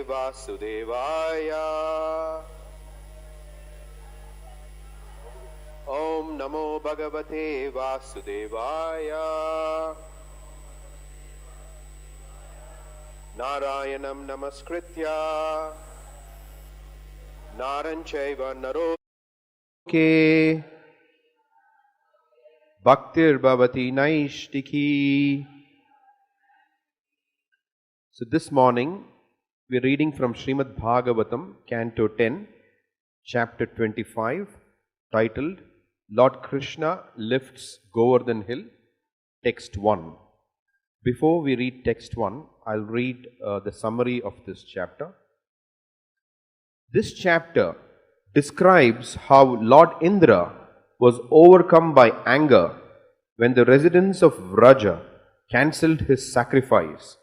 Vasudevaya. Om Namo Bhagavate Vasudevaya. Narayanam Namaskritya Naranchaiva Naroke Bhaktir Bhavati Naishtiki. So this morning we are reading from Śrīmad Bhāgavatam, Canto 10, Chapter 25, titled Lord Krishna Lifts Govardhan Hill, Text 1. Before we read Text 1, I'll read the summary of this chapter. This chapter describes how Lord Indra was overcome by anger when the residents of Vraja cancelled his sacrifice,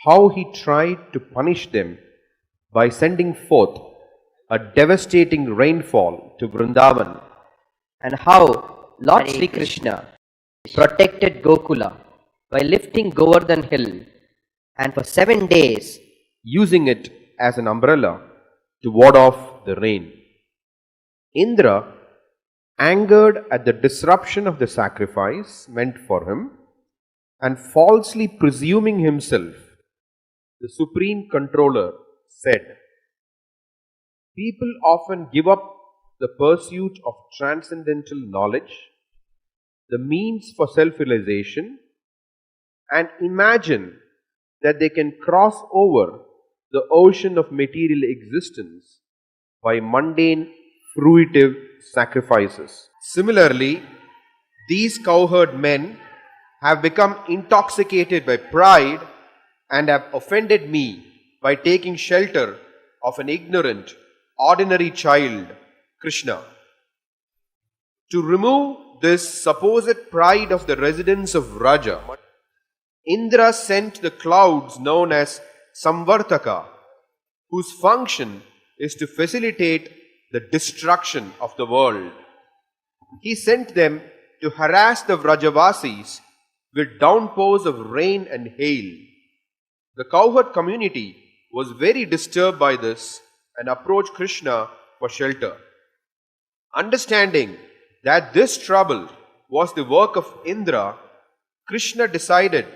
how he tried to punish them by sending forth a devastating rainfall to Vrindavan, and how Lord Sri Krishna protected Gokula by lifting Govardhan Hill and for 7 days using it as an umbrella to ward off the rain. Indra, angered at the disruption of the sacrifice meant for him and falsely presuming himself the supreme controller, said, "People often give up the pursuit of transcendental knowledge, the means for self-realization, and imagine that they can cross over the ocean of material existence by mundane, fruitive sacrifices." Similarly, these cowherd men have become intoxicated by pride and have offended me by taking shelter of an ignorant, ordinary child, Krishna. To remove this supposed pride of the residents of Vraja, Indra sent the clouds known as Samvartaka, whose function is to facilitate the destruction of the world. He sent them to harass the Vrajavasis with downpours of rain and hail. The cowherd community was very disturbed by this and approached Krishna for shelter. Understanding that this trouble was the work of Indra, Krishna decided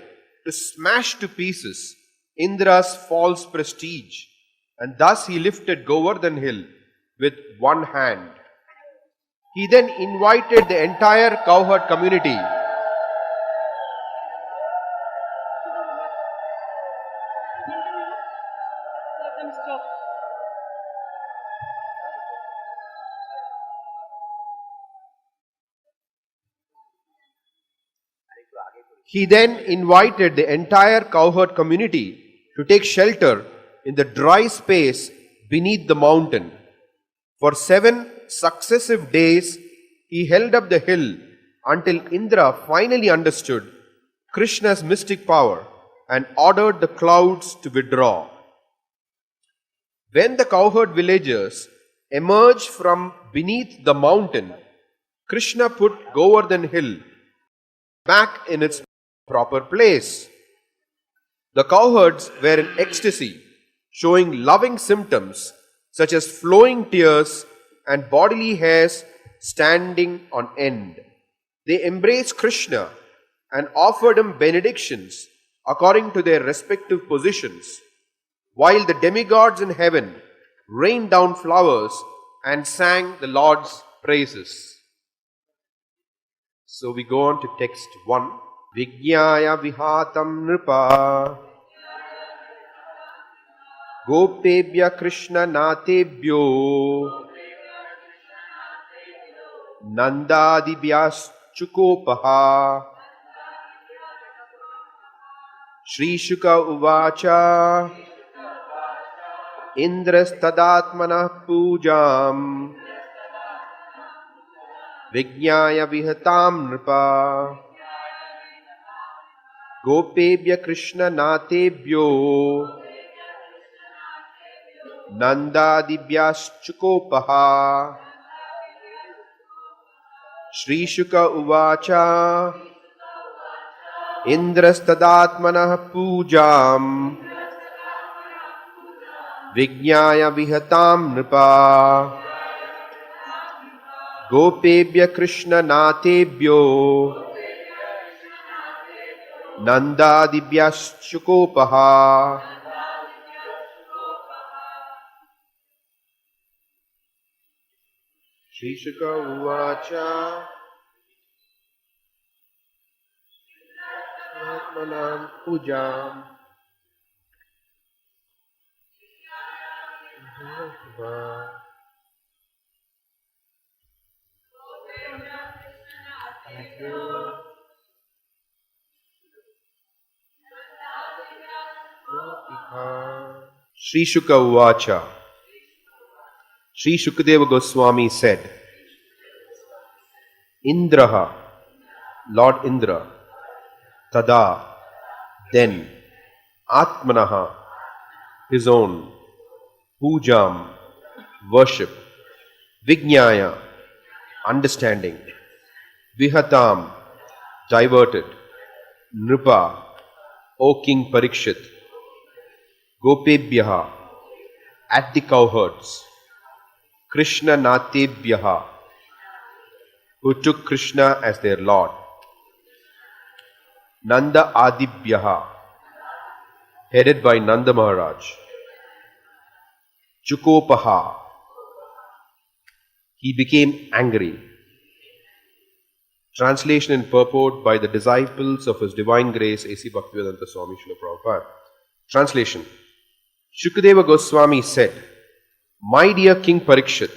to smash to pieces Indra's false prestige, and thus he lifted Govardhan Hill with one hand. He then invited the entire cowherd community to take shelter in the dry space beneath the mountain. For 7 successive days, he held up the hill until Indra finally understood Krishna's mystic power and ordered the clouds to withdraw. When the cowherd villagers emerged from beneath the mountain, Krishna put Govardhan Hill back in its proper place. The cowherds were in ecstasy, showing loving symptoms such as flowing tears and bodily hairs standing on end. They embraced Krishna and offered him benedictions according to their respective positions, while the demigods in heaven rained down flowers and sang the Lord's praises. So we go on to text 1. Vijñāya vihatam nripa Goptebhya Krishna natebhyo Nandadibhyas chukopaha Shri Shuka Uvacha Indrastadatmanah Pujam Vijñāya Vihatam Nripa Gopebhya Krishna Natebhyo Nandadibhyaschukopaha Shri Shuka Uvacha Indrastadatmanah Pujam Vijñāya Vihatam Nripa Gopebhya Krishna Natebhyo Nandadibhyaschukopaha Shri Shuka Uvacha Atmanam Pujam Shri Shuka Uvacha Shri Shukadeva Goswami said, Indraha, Lord Indra, Tada, then, Atmanaha, his own, Pujam, worship, Vijñāya, understanding, Vihatam, diverted, Nripa, O King Parikshit, Gopebhyaha, at the cowherds, Krishna Natebhyaha, who took Krishna as their Lord, Nanda Adibhyaha, headed by Nanda Maharaj, Chukopaha, he became angry. Translation and purport by the disciples of His Divine Grace A.C. Bhaktivedanta Swami Srila Prabhupada. Translation. Shukadeva Goswami said, My dear King Parikshit,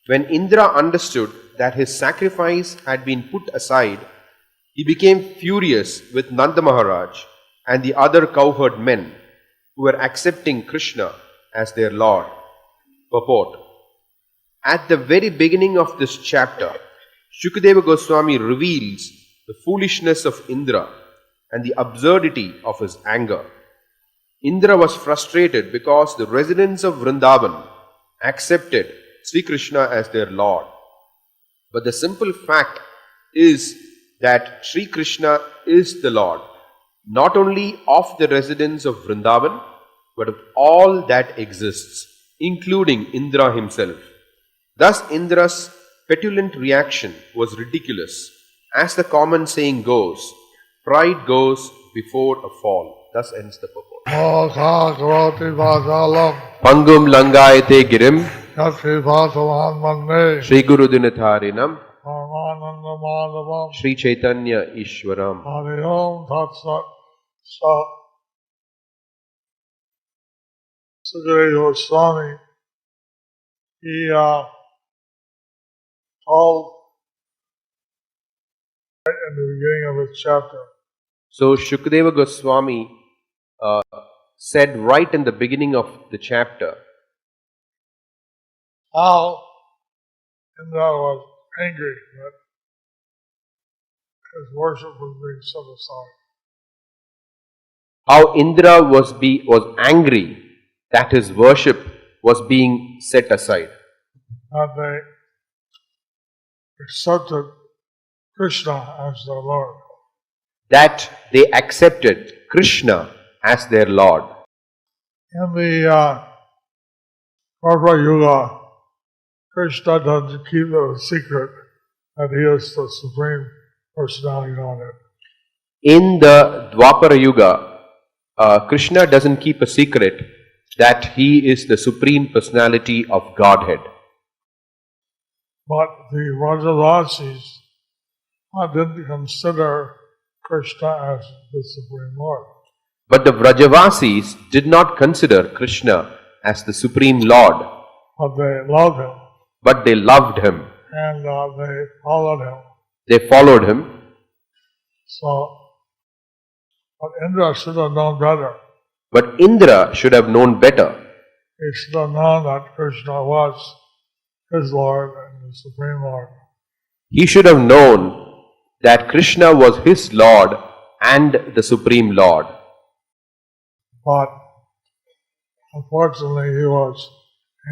when Indra understood that his sacrifice had been put aside, he became furious with Nanda Maharaj and the other cowherd men who were accepting Krishna as their Lord. Purport. At the very beginning of this chapter, Shukadeva Goswami reveals the foolishness of Indra and the absurdity of his anger. Indra was frustrated because the residents of Vrindavan accepted Sri Krishna as their Lord. But the simple fact is that Sri Krishna is the Lord, not only of the residents of Vrindavan, but of all that exists, including Indra himself. Thus Indra's petulant reaction was ridiculous. As the common saying goes, pride goes before a fall. Thus ends the purport. Pangum langayate girim Shri Guru Dinatharinam Shri Chaitanya Ishwaram. So, Sukadeva Goswami, he told right in the beginning of his chapter. So Shukadeva Goswami said right in the beginning of the chapter How Indra was angry that his worship was being set aside. how Indra was angry that his worship was being set aside. That they accepted Krishna as their Lord. That they accepted Krishna as their Lord. In the Dwapara Yuga, Krishna doesn't keep it a secret that he is the Supreme Personality of Godhead. In the Dwapara Yuga, Krishna doesn't keep a secret that he is the Supreme Personality of Godhead. But the Vrajavasis didn't consider Krishna as the Supreme Lord. But the Vrajavasis did not consider Krishna as the Supreme Lord. But they loved him. But they loved him. And they followed him. They followed him. So, But Indra should have known better. But Indra should have known better. He should have known that Krishna was his Lord and the Supreme Lord. He should have known that Krishna was his Lord and the Supreme Lord. But unfortunately, he was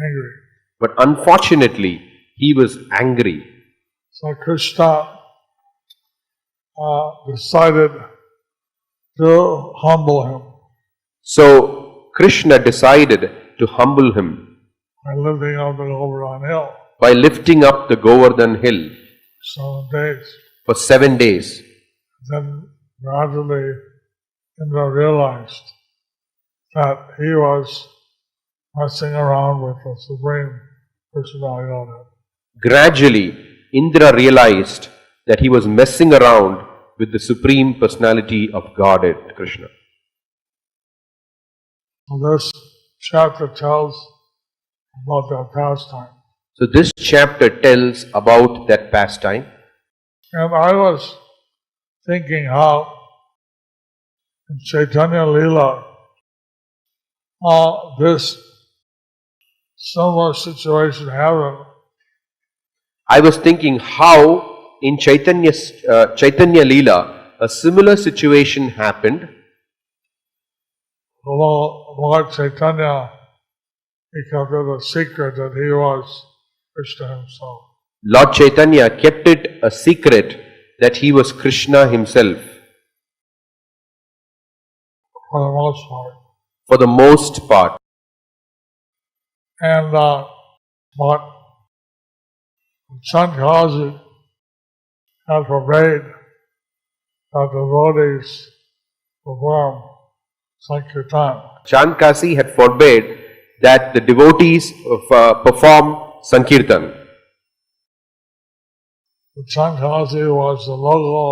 angry. But unfortunately, he was angry. So Krishna decided to humble him So Krishna decided to humble him by lifting up the Govardhan hill by lifting up the Govardhan hill 7 days. for 7 days. Then gradually Indra realized that he was messing around with the Supreme Personality of Godhead. Gradually, Indra realized that he was messing around with the Supreme Personality of Godhead, Krishna. So this chapter tells about that pastime. So this chapter tells about that pastime. And I was thinking how in Chaitanya Leela, this similar situation happened. I was thinking how in Chaitanya Leela a similar situation happened. Although Lord Chaitanya, he kept it a secret that he was Krishna himself. Lord Chaitanya kept it a secret that he was Krishna himself For the most part. for the most part. And but Chandkazi had forbade that the devotees perform Sankirtan. Chandkasi had forbade that the devotees perform Sankirtan. The Chandkazi was the local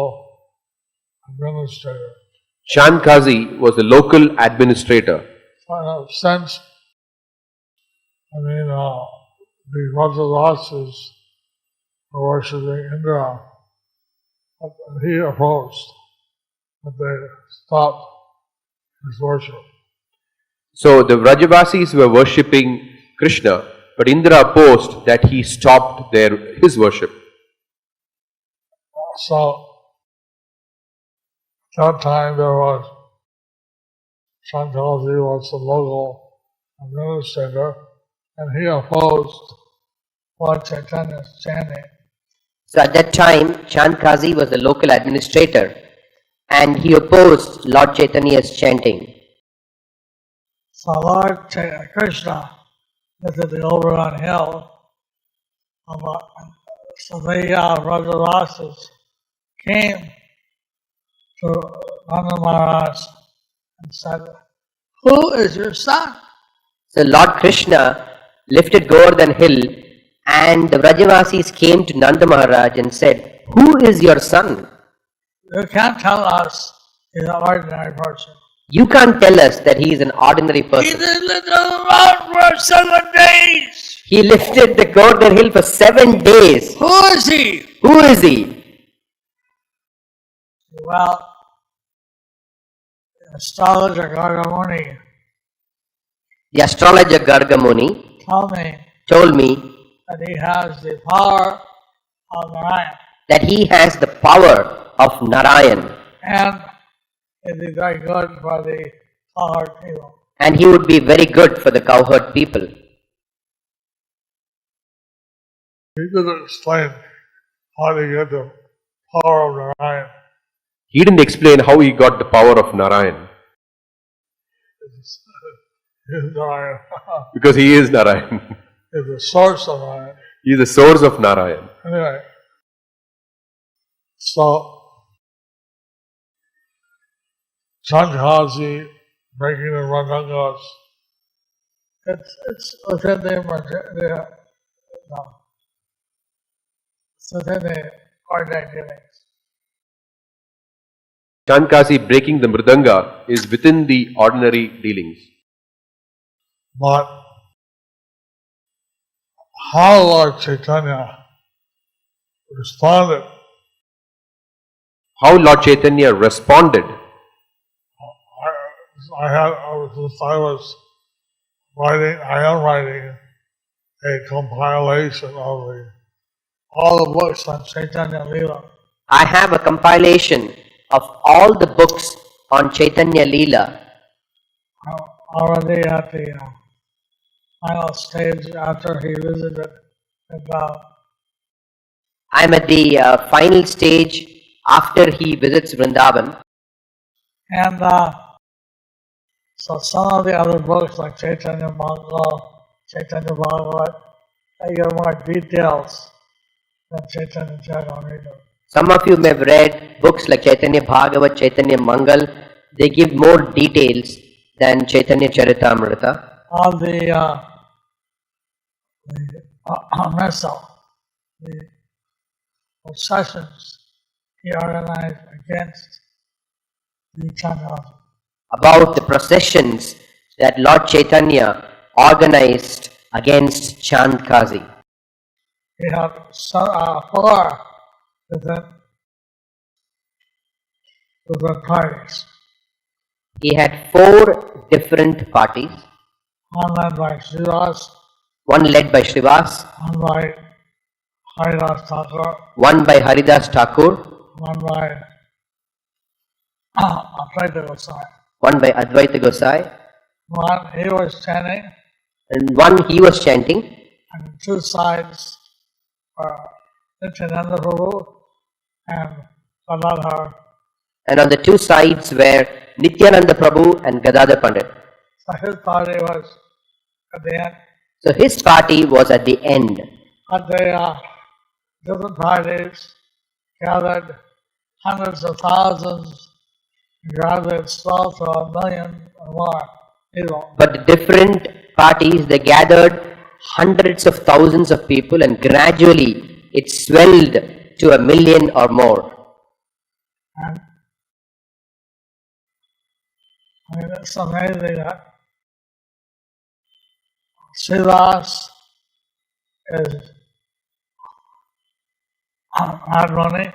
administrator. Chandkasi was the local administrator. Since, the Vrajavasis were worshipping Indra, but he opposed that they stopped his worship. So the Vrajavasis were worshipping Krishna, but Indra opposed that he stopped his worship. So, at that time there was, Chandkazi was the local administrator, and he opposed Lord Chaitanya's chanting. So at that time, Chandkazi was the local administrator and he opposed Lord Chaitanya's chanting. So Lord Krishna lifted the Govardhan hill. So the Vrajavasis came to Nanda Maharaj and said, "Who is your son?" So Lord Krishna lifted Govardhan hill and the Vrajavasis came to Nanda Maharaj and said, "Who is your son? You can't tell us he's an ordinary person. You can't tell us that he is an ordinary He person. lived around for 7 days. He lifted the Govardhan hill for 7 days. Who is he?" Who is he?" Well, the astrologer Gargamuni The astrologer Gargamuni told me told me that he has the power of Narayan, that he has the power of Narayan and it'd be very good for the cowherd people. and he would be very good for the cowherd people. He didn't explain how to get the power of Narayan. He didn't explain how he got the power of Narayan, It's Narayan. because he is Narayan. It's the source of Narayan. He is the source of Narayan. Anyway, so Chandkazi breaking the Rangangas, it's within the ordinary dealings. Chandkasi breaking the Mridanga is within the ordinary dealings. But how Lord Chaitanya responded, How Lord Chaitanya responded I was writing, I am writing a compilation of all the books on Chaitanya Leela. I have a compilation of all the books on Chaitanya Leela. I'm already at the final stage after he visited Vrindavan. I'm at the final stage after he visits Vrindavan. And so some of the other books like Chaitanya Mangal, Chaitanya Bhāgavatam, they give more details than Chaitanya Charitamrita. Some of you may have read books like Chaitanya Bhāgavatam, Chaitanya Mangal. They give more details than Chaitanya Charitamrita. All the processions he organized against the Chanda. About the processions that Lord Chaitanya organized against Chandkazi. He had 4 different parties. He had 4 different parties. One led by Srivas, One led by Srivas, one by Haridas Thakur, one by Haridas Thakur, one by Advaita Gosai. one by Advaita Gosai, One he was chanting, and one he was chanting, and the 2 sides were Nityananda Prabhu and Gadadhar. and on the 2 sides were Nityananda Prabhu and Gadadhar Pandit. So his party was at the end. So his party was at the end. But the different parties gathered hundreds of thousands, gathered swell to 1 million or more people. But the different parties, they gathered hundreds of thousands of people, and gradually it swelled to 1 million or more. And I mean, it's amazing that Srivas is not money.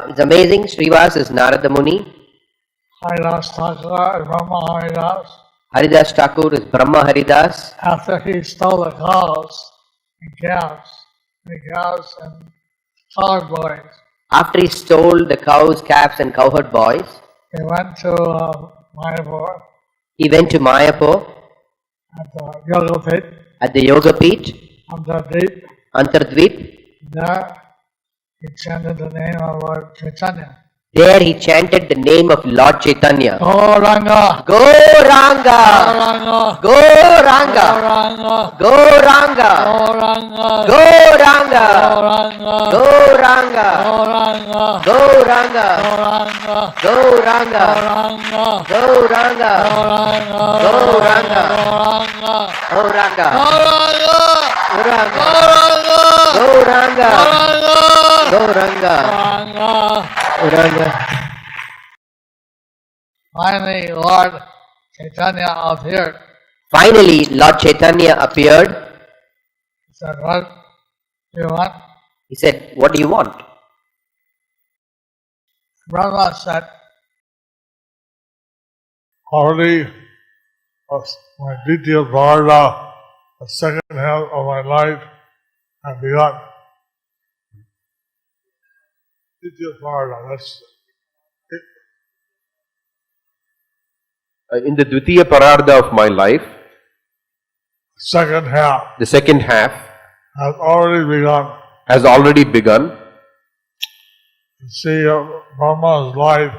It's amazing. Srivas is Narada Muni. Haridas Thakur is Brahma Haridas. Haridas Thakur is Brahma Haridas. After he stole the cows and calves and cowherd boys, After he stole the cows, calves and cowherd boys, he went to Mayapur he went to Mayapur at the Yoga Pit, at the Yoga Peeth, Amdadip. Antardvip. There he chanted the name of Lord Chaitanya. There he chanted the name of Lord Chaitanya. Gauranga! Gauranga! Gauranga! Gauranga! Gauranga! Gauranga! Gauranga! Gauranga! Gauranga! Gauranga! Gauranga! Gauranga! Gauranga! Gauranga! Gauranga! Gauranga! Gauranga! Gauranga! Finally, Lord Chaitanya appeared. Finally, Lord Chaitanya appeared. He said, "What do you want?" He said, "What do you want?" Brahma said, "Already, my detailed Bharata, the second half of my life, have begun." Detailed Bharata, that's it. In the Dvitiya Parartha of my life, Second half the second half has already begun. has already begun. You see, Brahma's life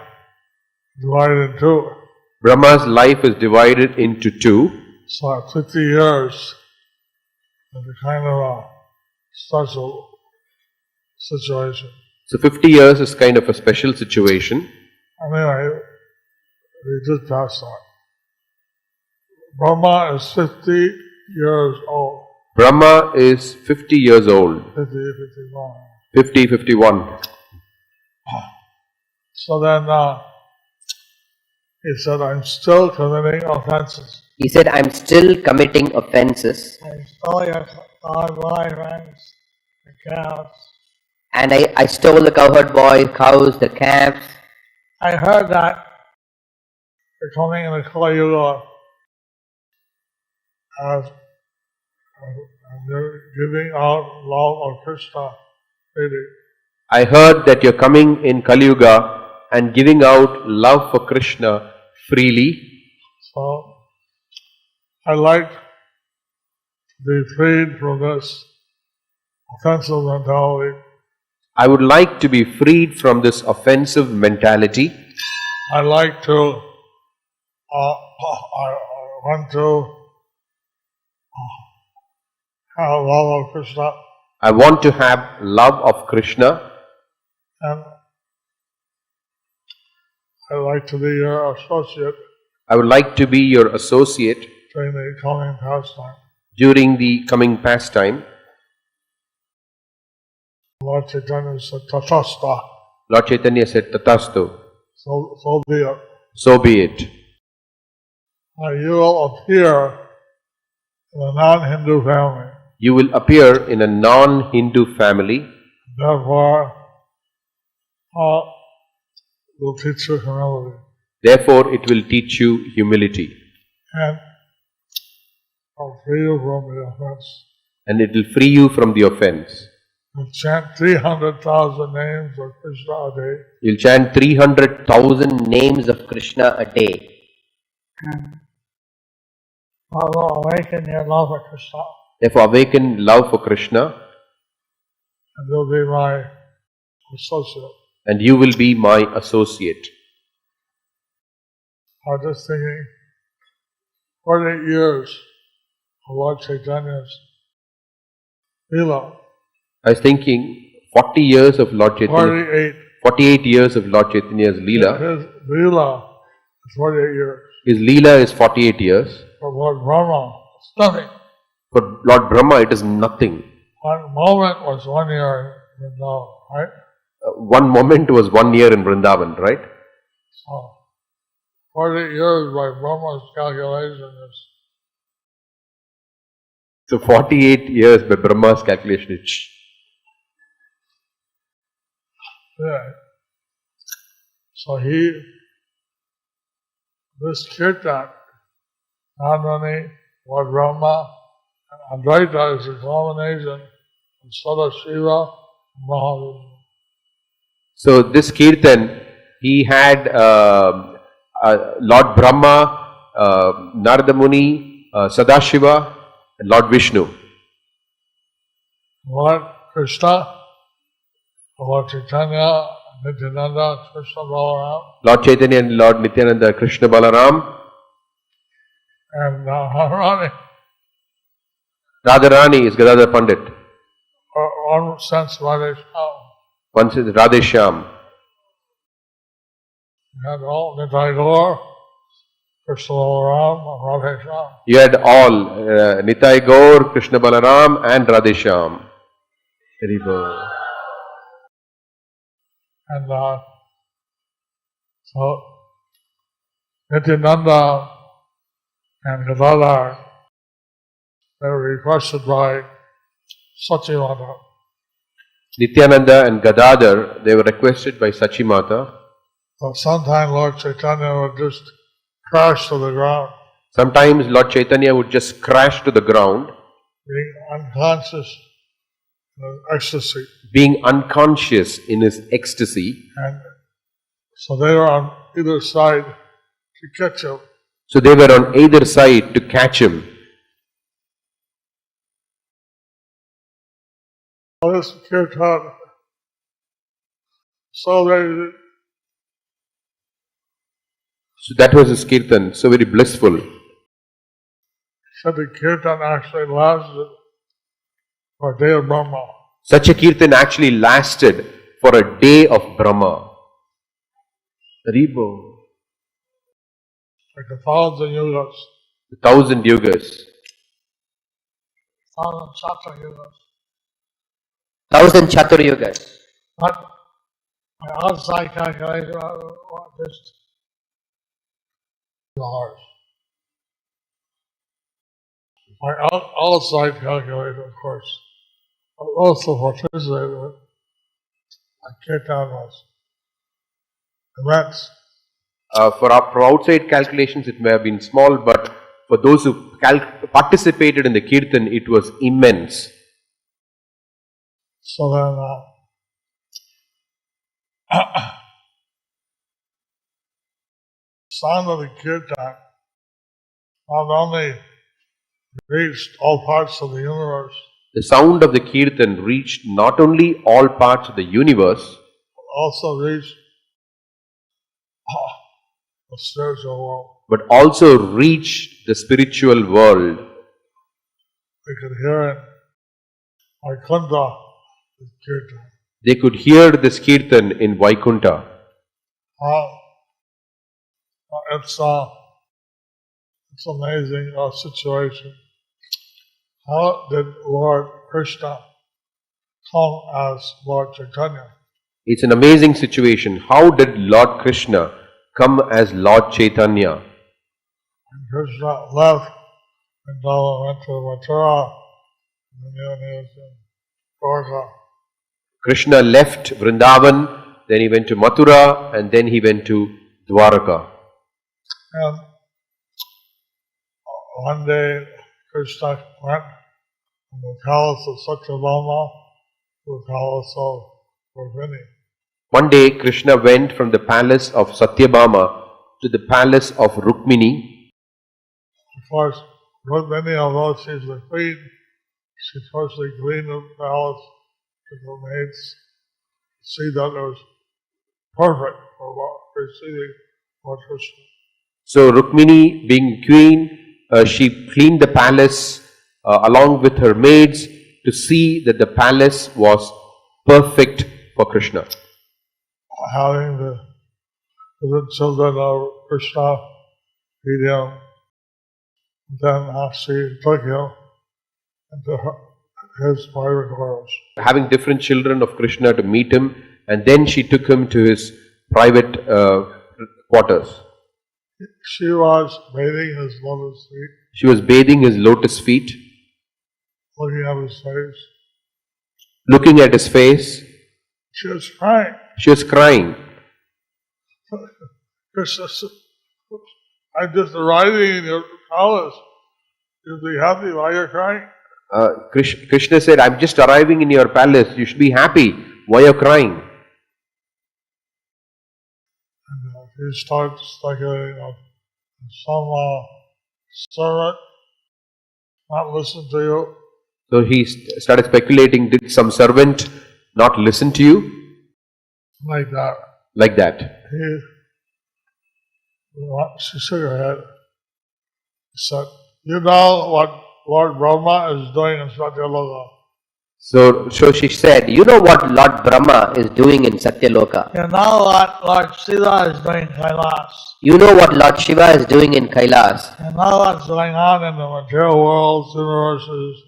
divided in 2. Brahma's life is divided into 2. So at 50 years, it's a kind of a special situation. So 50 years is kind of a special situation. Anyway, we just passed on. Brahma is 50 years old. Brahma is 50 years old. 51. 50, 51. So then he said, "I'm still committing offenses. He said, "I'm still committing offenses, I stole your dog boyfriends, the cows. and I stole the cowherd boy, cows, the calves. I heard that You're coming in the Kali Yuga as you're giving out love of Krishna freely. I heard that you're coming in Kali Yuga and giving out love for Krishna freely. So, I'd like to be freed from this offensive mentality. I would like to be freed from this offensive mentality. I like to, I want to have love of Krishna, I want to have love of Krishna, and I like to be your associate I would like to be your associate during the coming pastime. during the coming pastime. Lord Chaitanya said, Tatasta, Lord Chaitanya said, Tatastu, so be it. so be it. You will appear in a non-Hindu family. You will appear in a non-Hindu family, Therefore, will teach you humility. therefore it will teach you humility, And will free you from the offense. and it will free you from the offense. You'll chant 300,000 names of Krishna a day. You'll chant 300,000 names of Krishna a day. That will awaken your love for Krishna. Therefore awaken love for Krishna, And you'll be my associate. and you will be my associate. I was just thinking, 48 years of Lord Chaitanya's Leela. I was thinking 40 years of Lord Chaitanya, 48. 48 years of Lord Chaitanya's Leela. His Leela is 48 years. His Leela is 48 years. For Lord Brahma, it's nothing. For Lord Brahma it is nothing. One moment was 1 year in Vrindavan, right? One moment was 1 year in Vrindavan, right? So, 48 years by Brahma's calculation is So 48 years by Brahma's calculation is yeah. So this kirtan, not only Lord Brahma and Advaita is a combination of Sadashiva and Mahavishnu. So this kirtan, he had Lord Brahma, Narada Muni, Sadashiva, and Lord Vishnu. Lord Krishna, Lord Chaitanya, Nityananda, Krishna Balaram, Lord Chaitanya and Lord Nityananda, Krishna Balaram, and Radharani. Radharani is Gadadhar Pandit. One sense Radhesham. One is Radhesham. You had all Nitai Gaur, Krishna Balaram, and Radhesham. You had all Nitai Gaur, Krishna Balaram, and Radhesham. Very good. And so Nityananda and Gadadhar, they were requested by Sachimata. Nityananda and Gadadhar, they were requested by Sachimata. So sometime Lord Chaitanya would just crash to the ground, Sometimes Lord Chaitanya would just crash to the ground, being unconscious in ecstasy. being unconscious in his ecstasy. And so they were on either side to catch him. So they were on either side to catch him. This kirtan celebrated. So that was his kirtan, so very blissful. Said the kirtan actually lasted for a day of Brahma. Such a kirtan actually lasted for a day of Brahma. Haribo. Like 1,000 yugas, 1,000 yugas. 1,000 chatra yugas. 1,000 Chatur Yugas. But my outside calculation was just 2 hours. My outside calculation, of course, also participated with my kirtan was immense. For outside calculations, it may have been small, but for those who participated in the kirtan, it was immense. So then, sound of the kirtan not only reached all parts of the universe, The sound of the kirtan reached not only all parts of the universe, but also reached the spiritual world. but also reached the spiritual world. We could hear it. Vaikuntha, the kirtan. They could hear this kirtan in Vaikunta. It's amazing situation. How did Lord Krishna come as Lord Chaitanya? It's an amazing situation. How did Lord Krishna come as Lord Chaitanya? When Krishna left Vrindavan, went to Mathura, and then he was in Dwarka. Krishna left Vrindavan, then he went to Mathura, and then he went to Dwaraka. And one day Krishna went from the palace of Satyabhama to the palace of Rukmini. One day Krishna went from the palace of Satyabhama to the palace of Rukmini. Of course, Rukmini, although she's the queen, she firstly cleaned the palace with the maids to see that it was perfect for receiving Lord Krishna. So Rukmini, being queen, she cleaned the palace along with her maids to see that the palace was perfect for Krishna. Having the children of Krishna feed him, then she took him into his private quarters. Having different children of Krishna to meet him, and then she took him to his private quarters. She was bathing his lotus feet, She was bathing his lotus feet, looking at his face. looking at his face. She was crying. She was crying. Krishna said, I'm just arriving in your palace. You'll be happy while you're crying. Krishna said, I'm just arriving in your palace. You should be happy. Why are you crying? And he starts speculating of some servant not listen to you. So he started speculating, did some servant not listen to you? Like that. Like that. She shook her head. She said, you know what Lord Brahma is doing in Satyaloka. So she said, you know what Lord Brahma is doing in Satyaloka. You know what Lord Shiva is doing in Kailas. You know what Lord Shiva is doing in Kailas. You know what's going on in the material worlds, universes,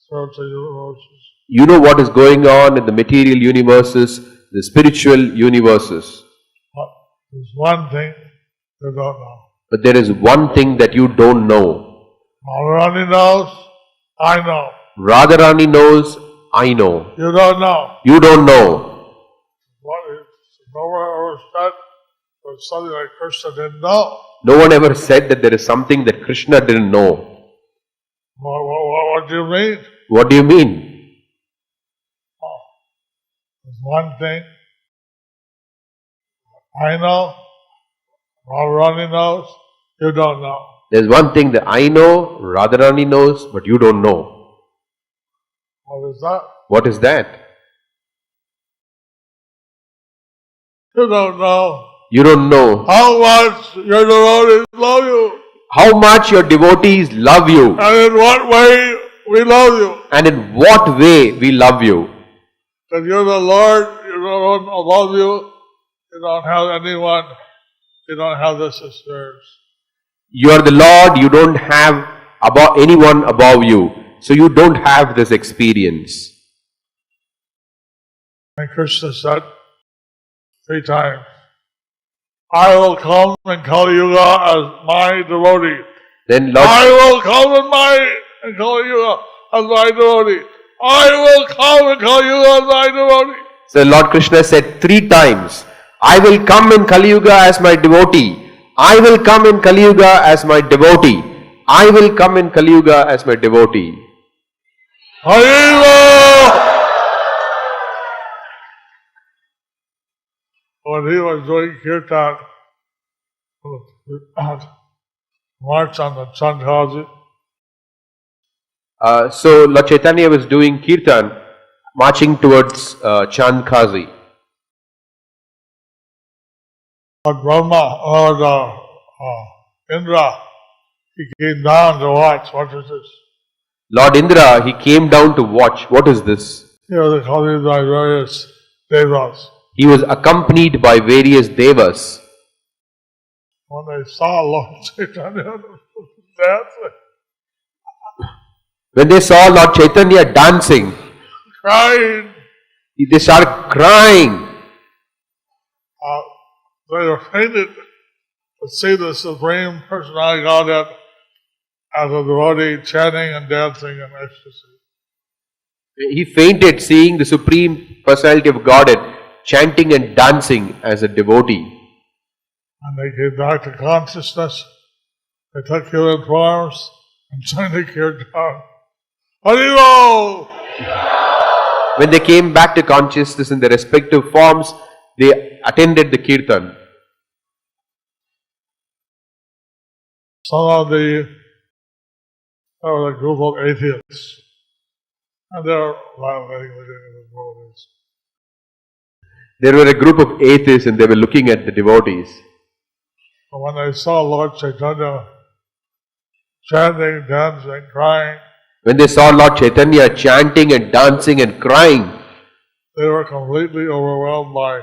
spiritual universes. You know what is going on in the material universes, the spiritual universes. But there's one thing you don't know. But there is one thing that you don't know. Radharani knows, I know. Radharani knows, I know. You don't know. You don't know. What is, nowhere ever said there's something like Krishna didn't know. No one ever said that there is something that Krishna didn't know. What do you mean? What do you mean? Oh, there's one thing I know, Radharani knows, you don't know. There's one thing that I know, Radharani knows, but you don't know. What is that? What is that? You don't know You don't know how much your devotees love you, how much your devotees love you and in what way we love you. and in what way we love you. That you're the Lord, you don't above you, you don't have anyone, you don't have this experience. You are the Lord, you don't have anyone above you, so you don't have this experience. And Krishna said 3 times, I will come in Kali Yuga as my devotee. Then Lord, I will come in Kali Yuga as my devotee. I will come in Kali Yuga as my devotee. so Lord Krishna said 3 times, I will come in Kali Yuga as my devotee. I will come in Kali Yuga as my devotee. I will come in Kali Yuga as my devotee. Haribo! When he was doing kirtan, march on the Chandhaji, So Lord Chaitanya was doing kirtan, marching towards Chandkazi. Lord Brahma, or Indra, he came down to watch. What is this? Lord Indra, he came down to watch. What is this? He was accompanied by various devas. He was accompanied by various devas. When they saw Lord Chaitanya dancing, When they saw Lord Chaitanya dancing, crying, they started crying. they were fainted to see the Supreme Personality Godhead as a devotee chanting and dancing in ecstasy. He fainted seeing the Supreme Personality of Godhead chanting and dancing as a devotee. And they came back to consciousness. They took human forms and chanted kirtan. Haribo! When they came back to consciousness in their respective forms, they attended the kirtan. Some of there was a group of atheists, and they were laughing at the devotees. There were a group of atheists and they were looking at the devotees. But when they saw Lord Chaitanya chanting, dancing, crying, When they saw Lord Chaitanya chanting and dancing and crying, they were completely overwhelmed by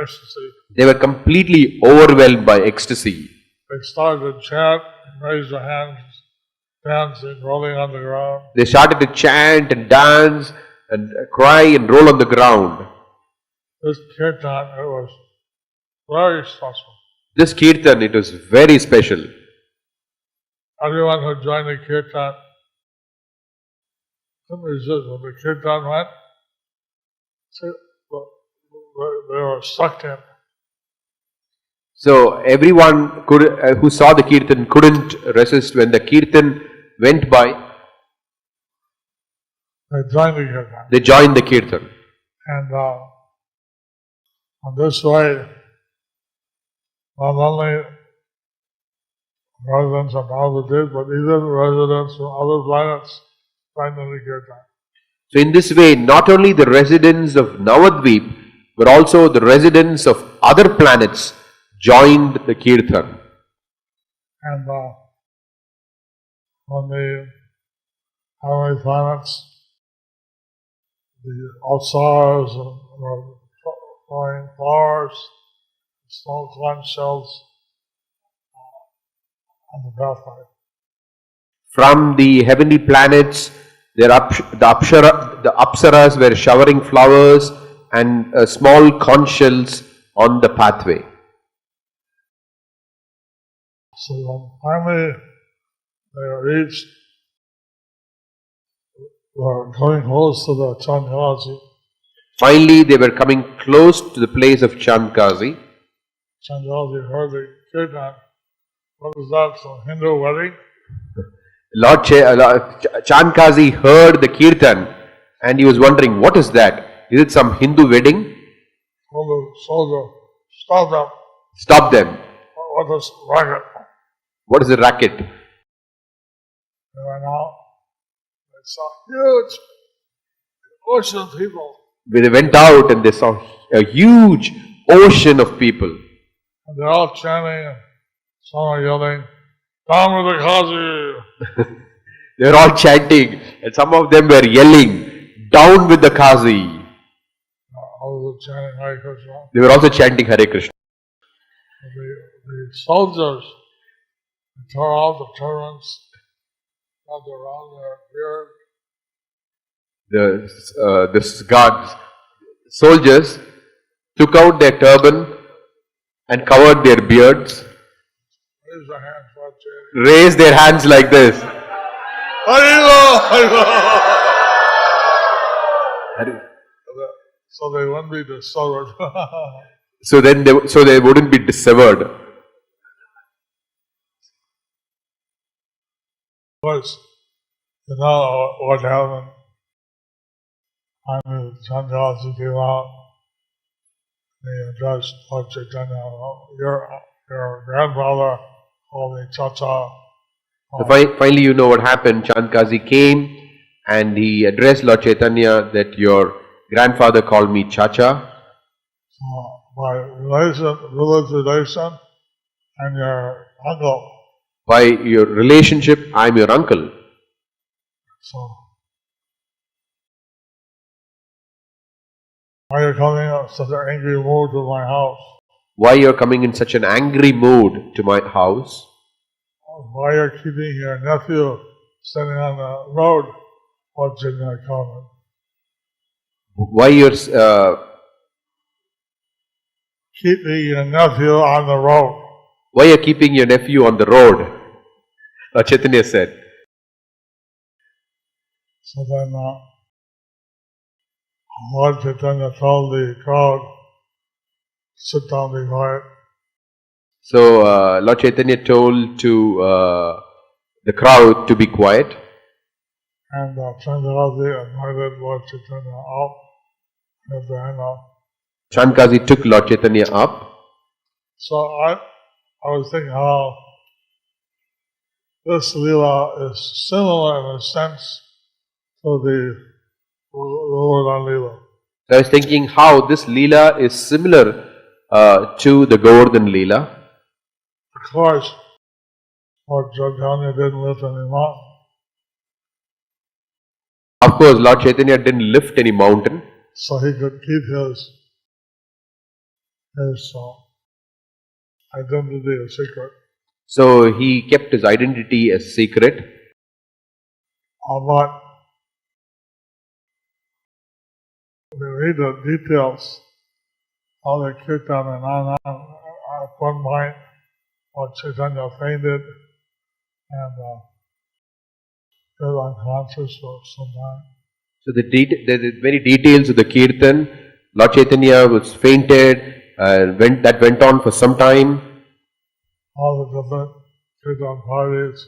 ecstasy. they were completely overwhelmed by ecstasy. They started to chant, raise their hands, dancing, rolling on the ground. They started to chant and dance and cry and roll on the ground. This kirtan, it was very special. This kirtan, it was very special. Everyone who joined the kirtan couldn't resist. When the kirtan went, they were sucked in. So everyone who saw the kirtan couldn't resist when the kirtan went by. They joined the kirtan. They joined the kirtan. And on this way, not only residents of Navadvip, but even residents from other planets joined in the kirtan. So in this way, not only the residents of Navadvip, but also the residents of other planets joined the kirtan. And on the heavenly planets, the Alsars were throwing flowers, small conch shells on the pathway. From the heavenly planets, the Apsaras were showering flowers and small conch shells on the pathway. So when finally they reached, were coming close to the Chandhaji. Finally, they were coming close to the place of Chandkazi. Chandhaji heard the kirtan. What is that? Some Hindu wedding? Lord Chandkazi heard the kirtan and he was wondering, what is that? Is it some Hindu wedding? Told the soldier, stop them. Stop them. What is racket? What is a racket? They went out. They saw huge ocean of people. When they went out and they saw a huge ocean of people. And they're all chanting and some are yelling, down with the Kazi. They were all chanting and some of them were yelling, down with the Kazi. Others were chanting Hare Krishna. They were also chanting Hare Krishna. The soldiers tore off the turbans, wrapped around their beard. The guards, soldiers took out their turban and covered their beards, raised their hands like this. Haribo! Haribo! So they wouldn't be discovered. So they wouldn't be dissevered. course, you know what happened. I mean, Chandrika came out, and he addressed Lord Chaitanya, your grandfather called me Chacha. So finally, you know what happened. Chandkazi came and he addressed Lord Chaitanya that your grandfather called me Chacha. So, by village relation, I'm your uncle. By your relationship, I am your uncle. So, why are you coming in such an angry mood to my house? Why you are coming in such an angry mood to my house? Why are you keeping your nephew standing on the road watching my comment? Why you're Keeping your nephew on the road. why you're keeping your nephew on the road? Lord Chaitanya said. So then Lord Chaitanya told the crowd, sit down, be quiet. So Lord Chaitanya told to the crowd to be quiet. And Chandrika invited Lord Chaitanya out. And then, Chandkazi took Lord Chaitanya up. so I was thinking how this Leela is similar in a sense to the Govardhan Leela. So I was thinking how this Leela is similar to the Govardhan Leela. Of course, Lord Chaitanya didn't lift any mountain. Of course, Lord Chaitanya didn't lift any mountain. So he could keep his identity a secret. So he kept his identity a secret. But we read the details, how they kicked on and on. At one point, Lord Chaitanya fainted and was unconscious for some time. So the very details of the kirtan, Lord Chaitanya was fainted, that went on for some time. All the different kirtan parties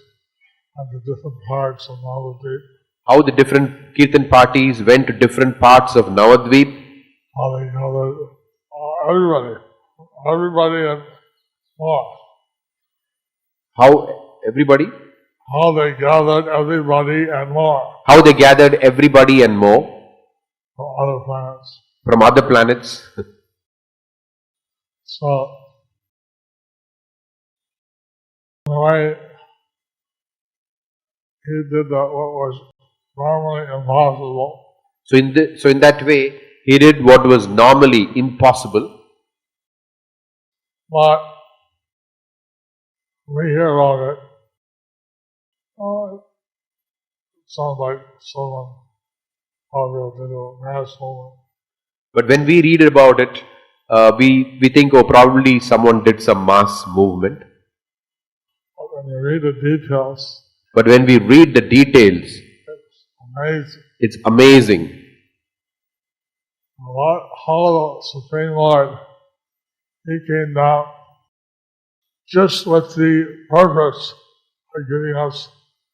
and the different parts of Navadvip. How the different kirtan parties went to different parts of Navadvip. How they gathered everybody and more. How everybody? How they gathered everybody and more How they gathered everybody and more from other planets. from other planets. So, in a way, he did that what was normally impossible. So in that way, he did what was normally impossible. But we hear about it. Oh, it sounds like someone probably did a mass movement. But when we read about it, we think, oh, probably someone did some mass movement. But when you read the details, But when we read the details, it's amazing. it's amazing. How the Supreme Lord, He came down just with the purpose of giving us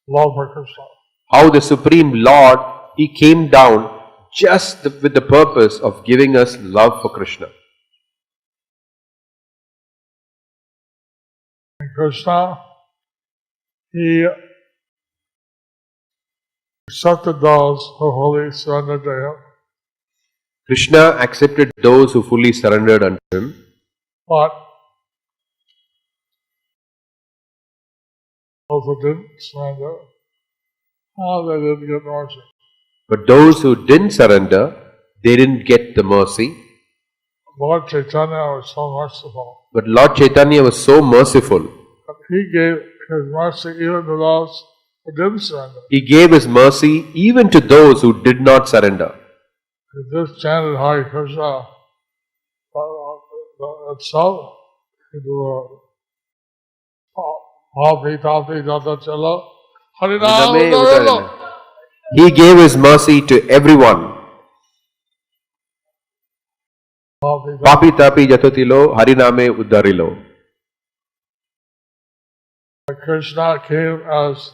love for Krishna. How the Supreme Lord, He came down just with the purpose of giving us love for Krishna. And Krishna, He accepted those who wholly surrendered to Him. Krishna accepted those who fully surrendered unto Him. But those who didn't surrender, they didn't get mercy. But those who didn't surrender, they didn't get the mercy. Lord Chaitanya was so merciful. But Lord Chaitanya was so merciful. That He gave His mercy even to those who didn't surrender. He gave His mercy even to those who did not surrender. He just chanted Hare Krishna itself. He do Bhapi Tapi Jata Chala Harinam. He gave His mercy to everyone. Papi tapi jatotilo hariname uddarilo. Krishna came as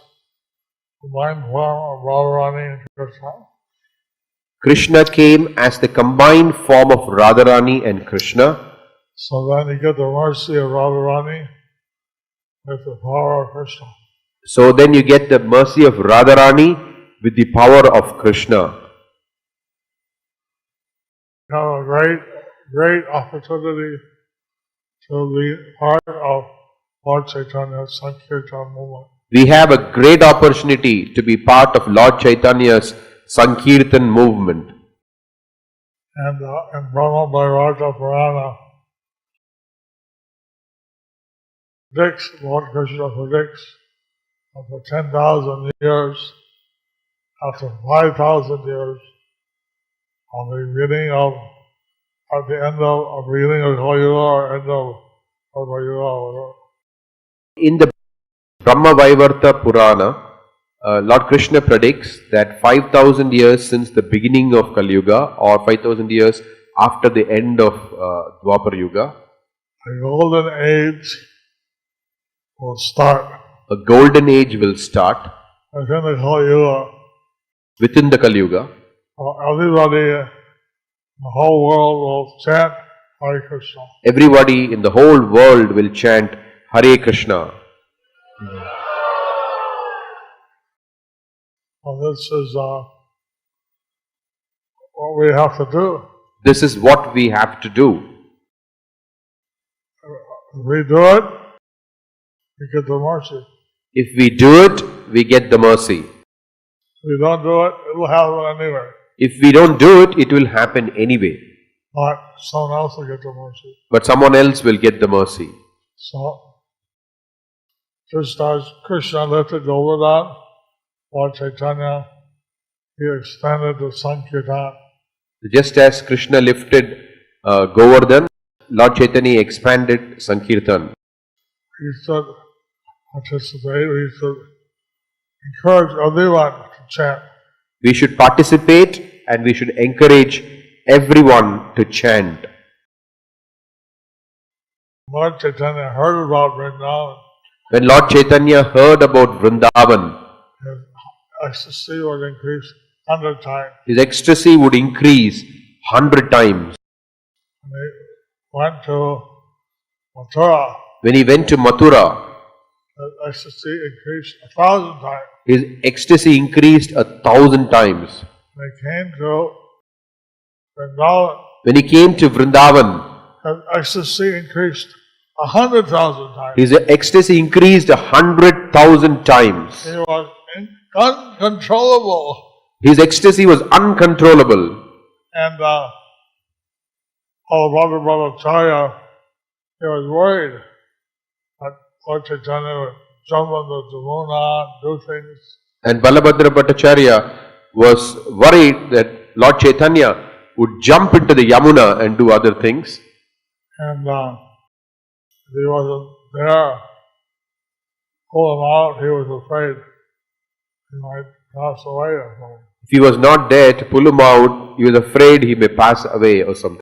combined form of Radharani and Krishna. Krishna came as the combined form of Radharani and Krishna. So then you get the mercy of Radharani with the power of Krishna. So then you get the mercy of Radharani with the power of Krishna. You have a great opportunity to be part of Lord Chaitanya's Sankirtan movement. We have a great opportunity to be part of Lord Chaitanya's Sankirtan movement. And in Brahma Bhairata Purana, Lord Krishna predicts that for 10,000 years, after 5,000 years, at the end of beginning of Kali Yuga or end of Kali Yuga. In the Brahma Vaivarta Purana, Lord Krishna predicts that 5,000 years since the beginning of Kali Yuga or 5,000 years after the end of Dwapar Yuga, a golden age will start. A golden age will start Within the Kali Yuga. Within the Kali Yuga. Everybody in the whole world will chant Hare Krishna. Everybody in the whole world will chant Hare Krishna. Well, this is what we have to do. This is what we have to do. If we do it, we get the mercy. If we do it, we get the mercy. If we don't do it, it will happen anyway. If we don't do it, it will happen anyway. But someone else will get the mercy. But someone else will get the mercy. So, just as Krishna lifted Govardhan, Lord Chaitanya, he extended the Sankirtan. Just as Krishna lifted Govardhan, Lord Chaitanya expanded Sankirtan. He should participate, he should encourage everyone to chant. We should participate and we should encourage everyone to chant. Lord Chaitanya heard about Vrindavan. When Lord Chaitanya heard about Vrindavan, his ecstasy would increase 100 times. His ecstasy would increase 100 times. When he went to Mathura, When he went to Mathura, his ecstasy increased 1,000 times. his ecstasy increased 1,000 times. When he came to Vrindavan, When he came to Vrindavan, his ecstasy increased 100,000 times. his ecstasy increased 100,000 times. He was uncontrollable. His ecstasy was uncontrollable. And all Bhagavatam, he was worried that Lord Chaitanya would jump on the Jamuna and do things. And Balabhadra Bhattacharya was worried that Lord Chaitanya would jump into the Yamuna and do other things. And if he wasn't there, pull him out, he was afraid he might pass away or something. If he was not there to pull him out, he was afraid he may pass away or something.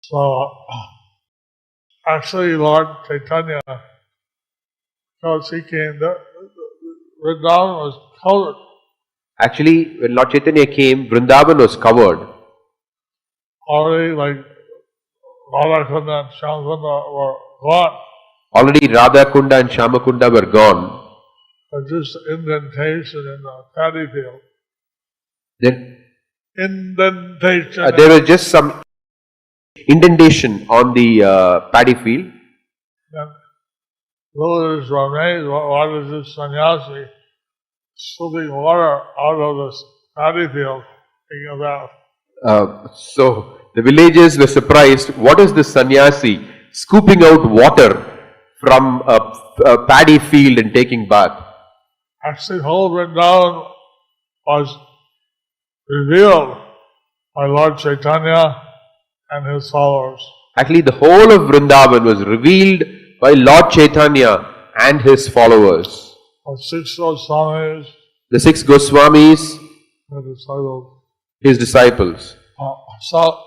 So, actually, Lord Chaitanya, because he came, Vrindavan was covered. Actually, when Lord Chaitanya came, Vrindavan was covered. Already, like Radhakunda and Shyamakunda were gone. Already Radhakunda and Shyamakunda were gone. But just indentation in the paddy field. Then Indentation. there was just some indentation on the paddy field. Then villagers were amazed. What is this sannyasi scooping water out of this paddy field, taking a bath? So the villagers were surprised. What is this sannyasi scooping out water from a paddy field and taking bath? Actually, the whole Vrindavan was revealed by Lord Chaitanya and his followers. Actually, the whole of Vrindavan was revealed by Lord Chaitanya and his followers. The 6 Goswamis, The 6 Goswamis, the disciples. his disciples. So,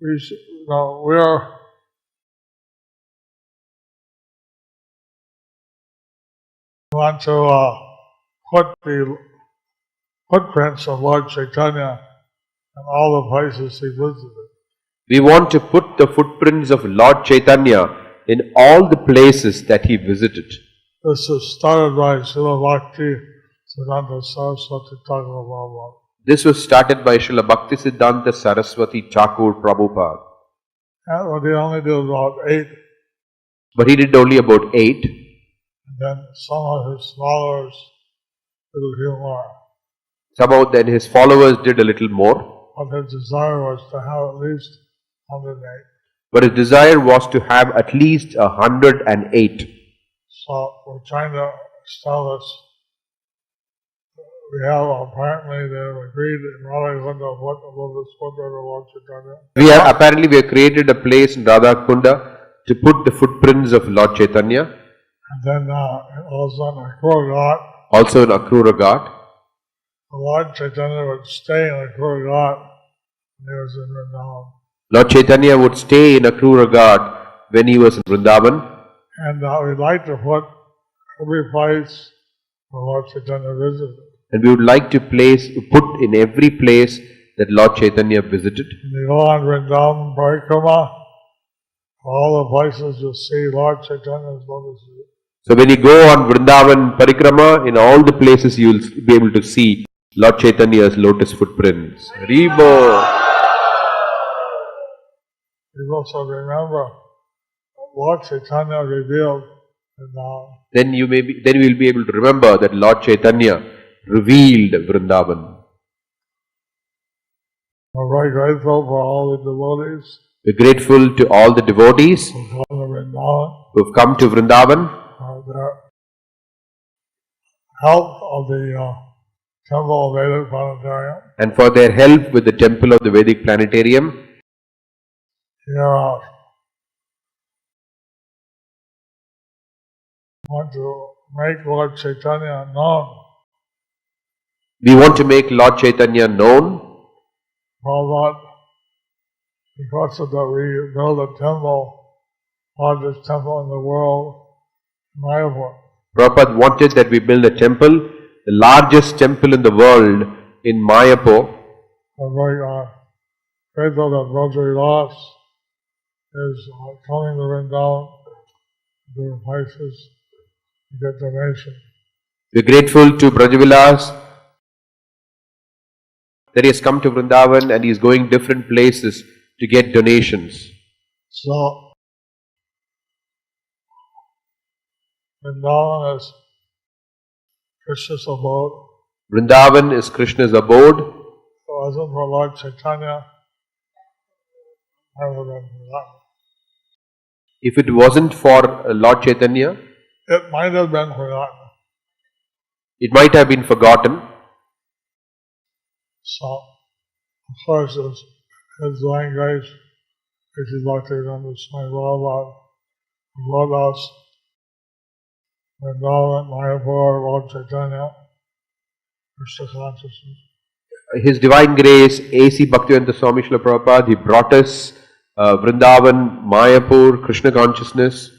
we are want to put the footprints of Lord Chaitanya in all the places he visited. We want to put the footprints of Lord Chaitanya in all the places that he visited. This was started by Srila Bhakti Siddhanta Saraswati Thakur Prabhupada. This was started by Srila Bhaktisiddhanta Saraswati Thakur Prabhupada. And he only did about 8. But he did only about 8. And then some of his followers did a few more. Somehow then his followers did a little more. But his desire was to have at least 108. But his desire was to have at least 108. So we're trying to establish. We have apparently they have agreed in Radha what about this footprint of Lord Chaitanya. Apparently we have created a place in Radha Kunda to put the footprints of Lord Chaitanya. And then also in Akrura Ghat. Also in Akrura Ghat. Lord Chaitanya would stay in Akrura Ghat when he was in Vrindavan. Lord Chaitanya would stay in Akrura Ghat when he was in Vrindavan. And we'd like to put every place where Lord Chaitanya visited. And we would like to put in every place that Lord Chaitanya visited. When you go on Vrindavan Parikrama, all the places you'll see Lord Chaitanya's lotus feet. So when you go on Vrindavan Parikrama, in all the places you will be able to see Lord Chaitanya's lotus footprints. Haribo! You also remember Lord Chaitanya revealed Vrindavan. Then we will be able to remember that Lord Chaitanya revealed Vrindavan. We're very grateful for all the devotees. We're grateful to all the devotees who have come to Vrindavan. The help of the Temple of Vedic Planetarium. And for their help with the Temple of the Vedic Planetarium. Here, want to make Lord Chaitanya known. We want to make Lord Chaitanya known. Prabhupada, because of that we build a temple, largest temple in the world, Mayapur. Prabhupada wanted that we build a temple, the largest temple in the world in Mayapur. I'm very grateful that Rotary Loss is coming to Vrindavan, to places to get donations. We are grateful to Brajavilas that he has come to Vrindavan and he is going different places to get donations. So, Vrindavan is Krishna's abode. Vrindavan is Krishna's abode. If it wasn't for Lord Chaitanya, I would have forgotten. If it wasn't for Lord Chaitanya, It might have been forgotten. it might have been forgotten. So, of course, his divine grace, which is Bhaktivedanta Swami Prabhupada, brought us Vrindavan, Mayapur, Lord Chaitanya, Krishna consciousness. His divine grace, A.C. Bhaktivedanta Swami Srila Prabhupada, he brought us Vrindavan, Mayapur, Krishna consciousness.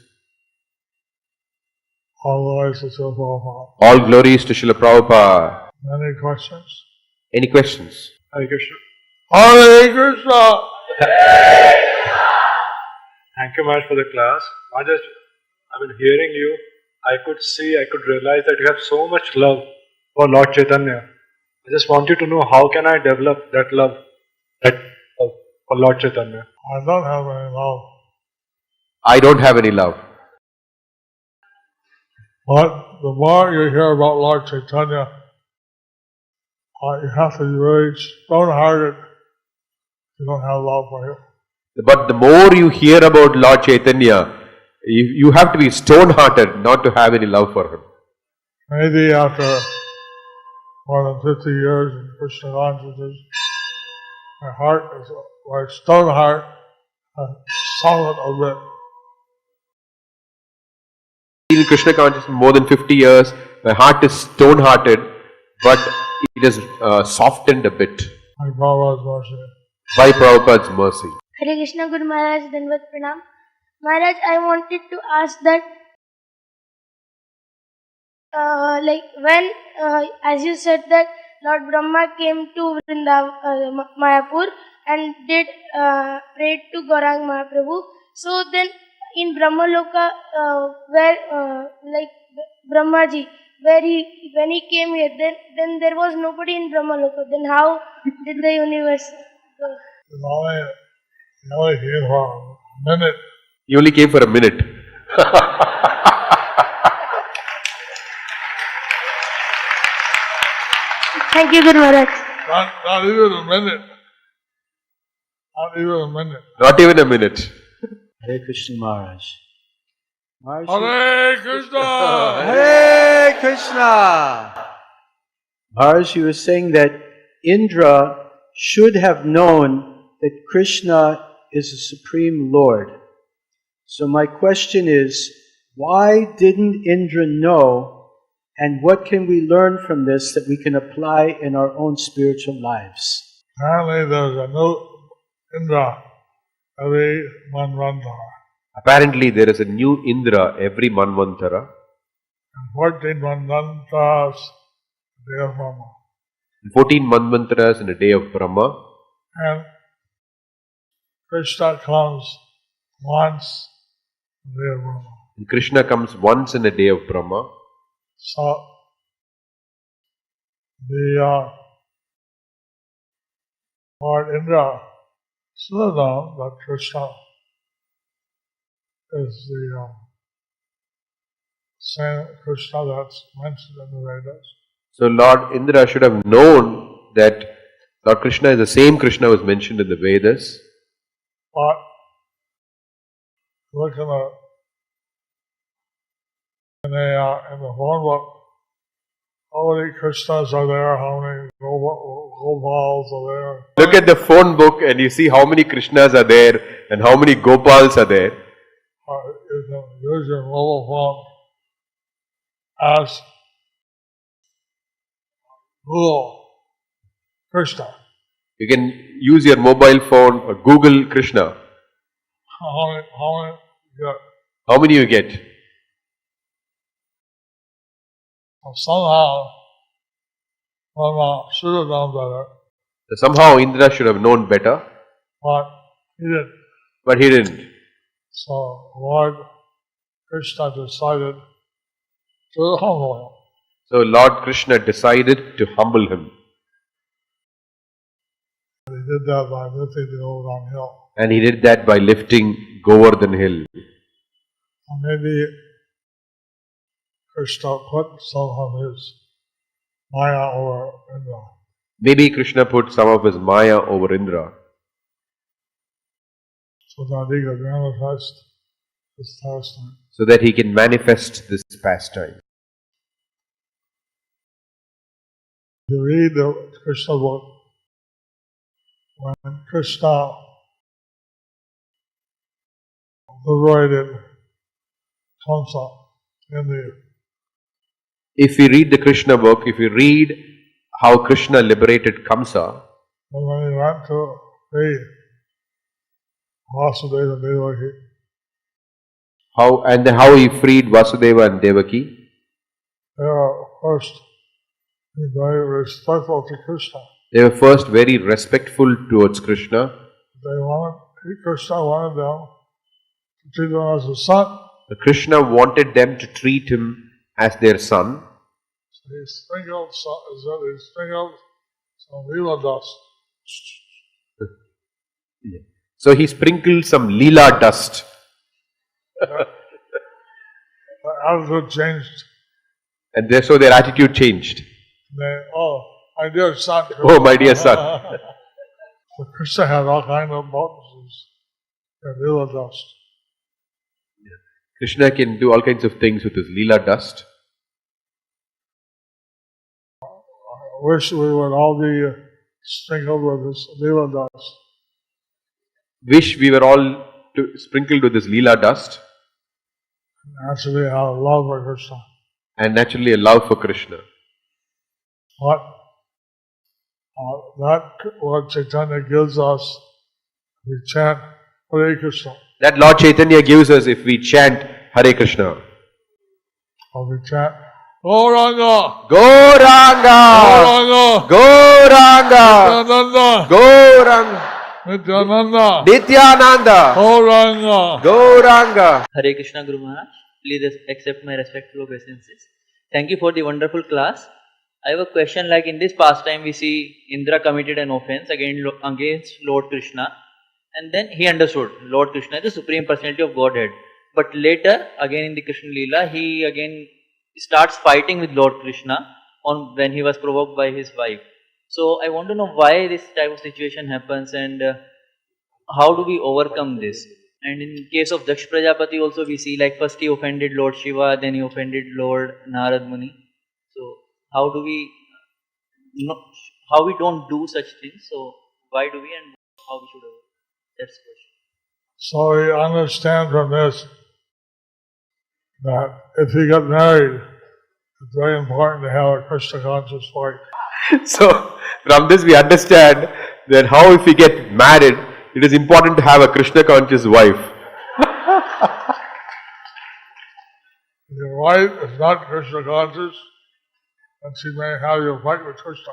All glories to Srila Prabhupada. All glories to Srila Prabhupada. Any questions? Any questions? Hare Krishna. Hare Krishna! Thank you, Maharaj, for the class. Maharaj, I've been hearing you. I could realize that you have so much love for Lord Chaitanya. I just want you to know how can I develop that love for Lord Chaitanya. I don't have any love. I don't have any love. But the more you hear about Lord Chaitanya, you have to be very stone-hearted. You don't have love for him. But the more you hear about Lord Chaitanya, you have to be stone-hearted not to have any love for him. Maybe after more than 50 years in Krishna consciousness, my heart is like stone heart, solid a bit. In Krishna consciousness more than 50 years, my heart is stone-hearted, but it is softened a bit By Prabhupada's mercy. by Prabhupada's mercy. Hare Krishna Guru Maharaj, Dandavat Pranam. Maharaj, I wanted to ask that like when, as you said that Lord Brahma came to Mayapur and did prayed to Gaurang Mahaprabhu. So then in Brahmaloka, where like Brahmaji, when he came here, then there was nobody in Brahmaloka. Then how did the universe go? He only came for a minute. He only came for a minute. Thank you, Guru Maharaj. Not even a minute. Not even a minute. Not even a minute. Hare Krishna Maharaj. Maharaj, Hare Krishna! Hare Krishna! Maharaj, you were saying that Indra should have known that Krishna is the Supreme Lord. So my question is, why didn't Indra know, and what can we learn from this that we can apply in our own spiritual lives? Apparently there's a new Indra every Manvantara. Apparently there is a new Indra every Manvantara. And 14 Manvantaras, day of Brahma. 14 Manvantaras in a day of Brahma. And Krishna comes once in the day of Brahma. And Krishna comes once in a day of Brahma. So the Lord Indra should have known that Krishna is the same Krishna that's mentioned in the Vedas. So Lord Indra should have known that Lord Krishna is the same Krishna was mentioned in the Vedas. But look in the phone book, how many Krishnas are there, how many Gopals are there. Look at the phone book and you see how many Krishnas are there and how many Gopals are there. You can use your mobile phone as Google Krishna. You can use your mobile phone or Google Krishna. How many you get? How many you get? Well, somehow, Brahma should have done better, So somehow Indra should have known better, but he didn't. but he didn't. So Lord Krishna decided to humble him. So Lord Krishna decided to humble him. He did that by lifting the Govardhan hill. And he did that by lifting Govardhan hill. Or maybe Krishna put some of his Maya over Indra. Maybe Krishna put some of his Maya over Indra So that he could manifest his pastime. so that he can manifest this pastime. You read the Krishna book, when Krishna liberated Kamsa in the If we read the Krishna book, if we read how Krishna liberated Kamsa, when he went to free Vasudeva and Devaki, how he freed Vasudeva and Devaki, they were first very respectful to Krishna. they were first very respectful towards Krishna. Krishna wanted them to treat him as a son. But Krishna wanted them to treat him as their son. So he sprinkled some lila dust. So he sprinkled some Leela dust. The attitude changed. And so their attitude changed. My dear son. Oh, my dear son. So Krishna had all kinds of bonuses and lila dust. Krishna can do all kinds of things with his Leela dust. I wish we would all be sprinkled with this lila dust. Wish we were all sprinkled with this Leela dust. Naturally, have love for Krishna. And naturally a love for Krishna. What Lord Chaitanya gives us, we chant Hare Krishna. That Lord Chaitanya gives us if we chant Hare Krishna. Or we chant Gauranga, Gauranga, Gauranga, Gauranga, Nityananda, Gauranga, Nityananda, Nityananda, Gauranga. Gauranga. Hare Krishna Guru Maharaj, please accept my respectful obeisances. Thank you for the wonderful class. I have a question, like in this pastime we see Indra committed an offense against Lord Krishna, and then he understood Lord Krishna is the Supreme Personality of Godhead. But later, again in the Krishna Leela, he again starts fighting with Lord Krishna when he was provoked by his wife. So I want to know why this type of situation happens, and how do we overcome this? And in case of Daksh Prajapati also we see, like first he offended Lord Shiva, then he offended Lord Narad Muni. So how do we how we don't do such things? So why do we, and how we should avoid? That's the question. So we understand from this that if you get married, it's very important to have a Krishna conscious wife. So, from this we understand that how if we get married, it is important to have a Krishna conscious wife. If your wife is not Krishna conscious, then she may have you fight with Krishna.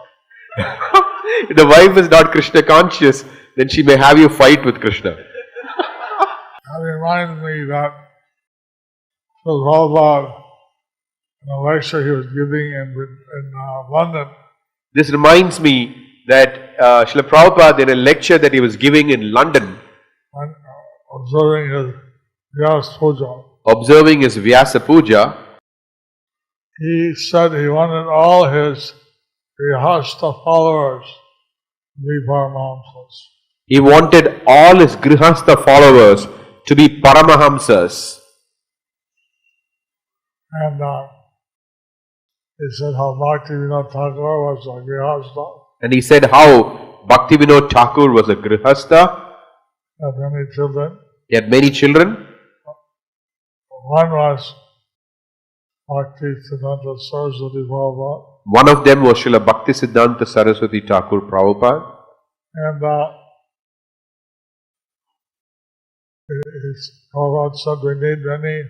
If the wife is not Krishna conscious, then she may have you fight with Krishna. That reminds me that Prabhupada, in a lecture he was giving in London, This reminds me that Srila Prabhupada, in a lecture that he was giving in London, when observing his Vyasa Puja, observing his Vyasa Puja, he said he wanted all his Grihastha followers to be Paramahamsas. he wanted all his Grihastha followers to be Paramahamsas. And he said how Bhaktivinoda Thakur was a Grihastha, And he said how Bhaktivinoda Thakur was a Grihastha, had many children. he had many children. One was Bhakti Siddhanta Saraswati Prabhupada, One of them was Srila Bhakti Siddhanta Saraswati Thakur Prabhupada. and Prabhupada said we need many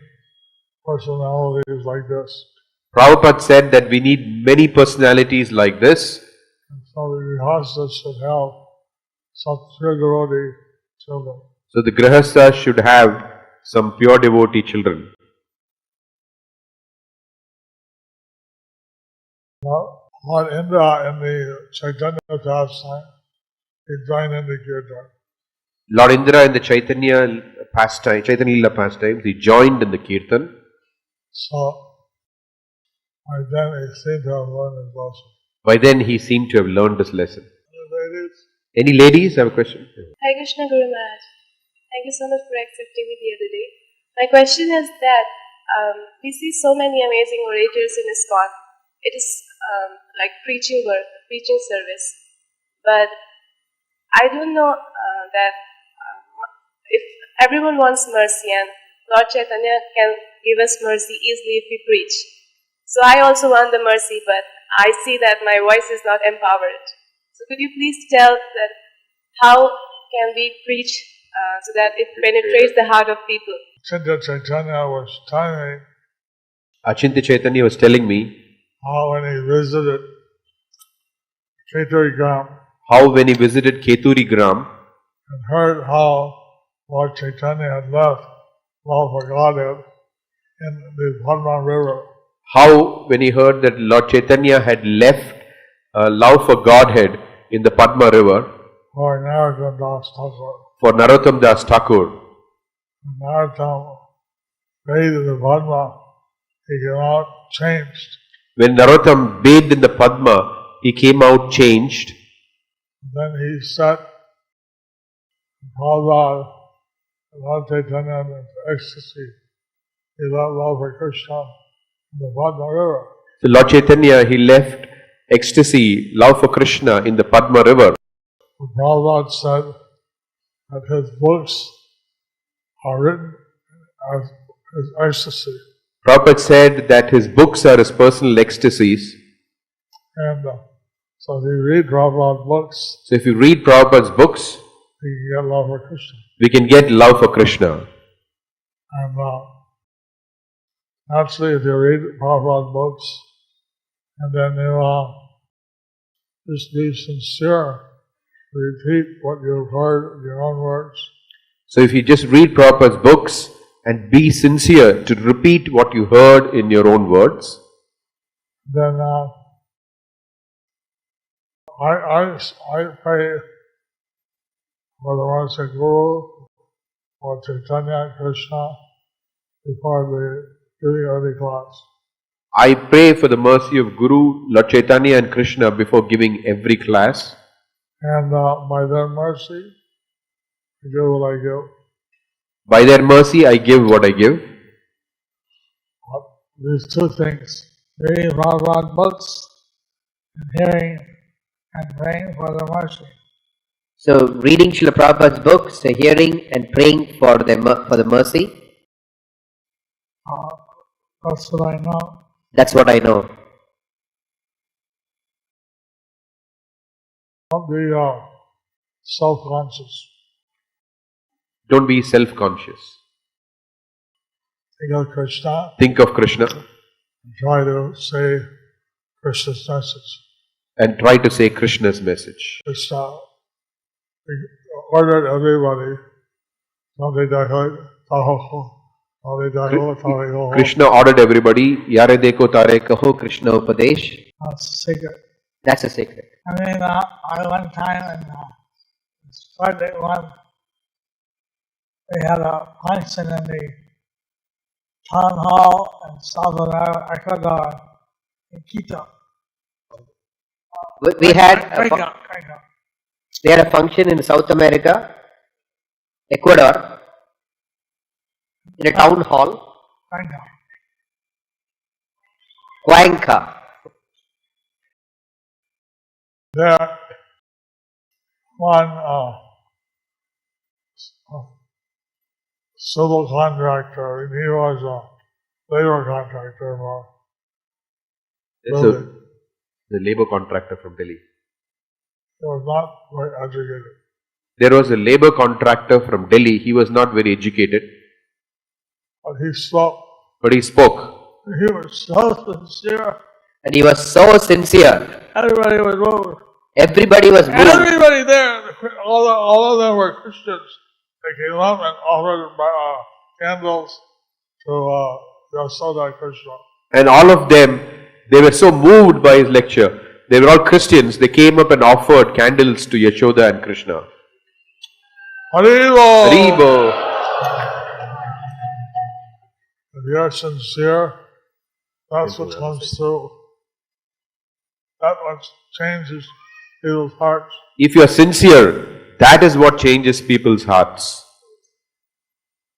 personalities like this. Prabhupada said that we need many personalities like this. And so the Grihasthas should have some pure devotee children. So the Grihastha should have some pure devotee children. Now, Lord Indra in the Chaitanya pastime, he joined in the Kirtan. Lord Indra in the Chaitanya Leela pastimes, he joined in the Kirtan. So, by then he seemed to have learned his lesson. By then he seemed to have learned his lesson. Ladies, Any ladies have a question? Hare Krishna Guru Maharaj. Thank you so much for accepting me the other day. My question is that we see so many amazing orators in ISKCON. It is like preaching work, preaching service. But I don't know that if everyone wants mercy, and Lord Chaitanya can give us mercy easily if we preach. So I also want the mercy, but I see that my voice is not empowered. So could you please tell that how can we preach so that it penetrates the heart of people? Achintya Chaitanya was telling me Achintya Chaitanya was telling me how when he visited Keturi Gram how when he visited Keturi Gram and heard how Lord Chaitanya had left love for Godhead in the Padma River. how when he heard that Lord Chaitanya had left love for Godhead in the Padma river For Narottam Das Thakur. for Narottam Das Thakur. When Narottam bathed in the Padma, he came out changed. When Narottam bathed in the Padma, he came out changed. Then he said, Prabhupada, Lord Chaitanya in ecstasy. He left love for Krishna in the Padma River. So Lord Chaitanya, he left ecstasy, love for Krishna in the Padma river. Prabhupada said that his books are written as his ecstasy. Prabhupada said that his books are his personal ecstasies. And so if you read Prabhupada's books, So if you read Prabhupada's books, you can get love for Krishna. we can get love for Krishna. And actually, if you read Prabhupada's books, and then you just be sincere. Repeat what you've heard in your own words. So if you just read Prabhupada's books and be sincere to repeat what you heard in your own words, then I pray for the mercy of Guru, or Chaitanya, Krishna, before the giving every class. I pray for the mercy of Guru, Lord Chaitanya and Krishna before giving every class. And by their mercy, I give what I give. By their mercy, I give what I give. These two things, reading Bhagavatam books and hearing and praying for the mercy. So, reading Srila Prabhupada's books, hearing and praying for the mercy. That's what I know. That's what I know. Don't be self-conscious. Don't be self-conscious. Think of Krishna. Think of Krishna. And try to say Krishna's message. And try to say Krishna's message. Krishna ordered everybody. Krishna ordered everybody. Yare deko tare kaho Krishna upadesh. That's a secret. That's a secret. I mean, I one time in Sunday one, they had a function in the town hall in Southern Ecuador in Quito. We had a function in South America, Ecuador, in a town hall, Cuenca. There, one civil contractor, and he was a labor contractor. The labor contractor from Delhi. He was not very educated. There was a labor contractor from Delhi. He was not very educated. But he spoke. But he spoke. He was so sincere. And he was so sincere. Everybody was moved. Everybody was moved. Everybody there, all of them were Christians. They came up and offered candles to Yasoda Krishna. And all of them, they were so moved by his lecture. They were all Christians. They came up and offered candles to Yashoda and Krishna. Haribo! Haribo! If you're sincere, that's what comes through. That's what changes people's hearts. If you are sincere, that is what changes people's hearts.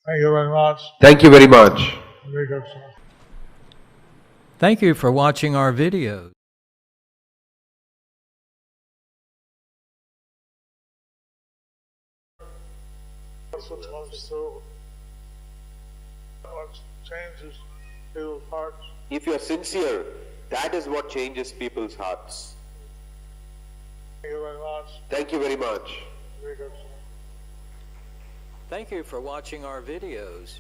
Thank you very much. Thank you very much. Thank you for watching our videos. That's what comes through. What changes people's hearts. If you are sincere, that is what changes people's hearts. Thank you very much. Thank you very much. Thank you for watching our videos.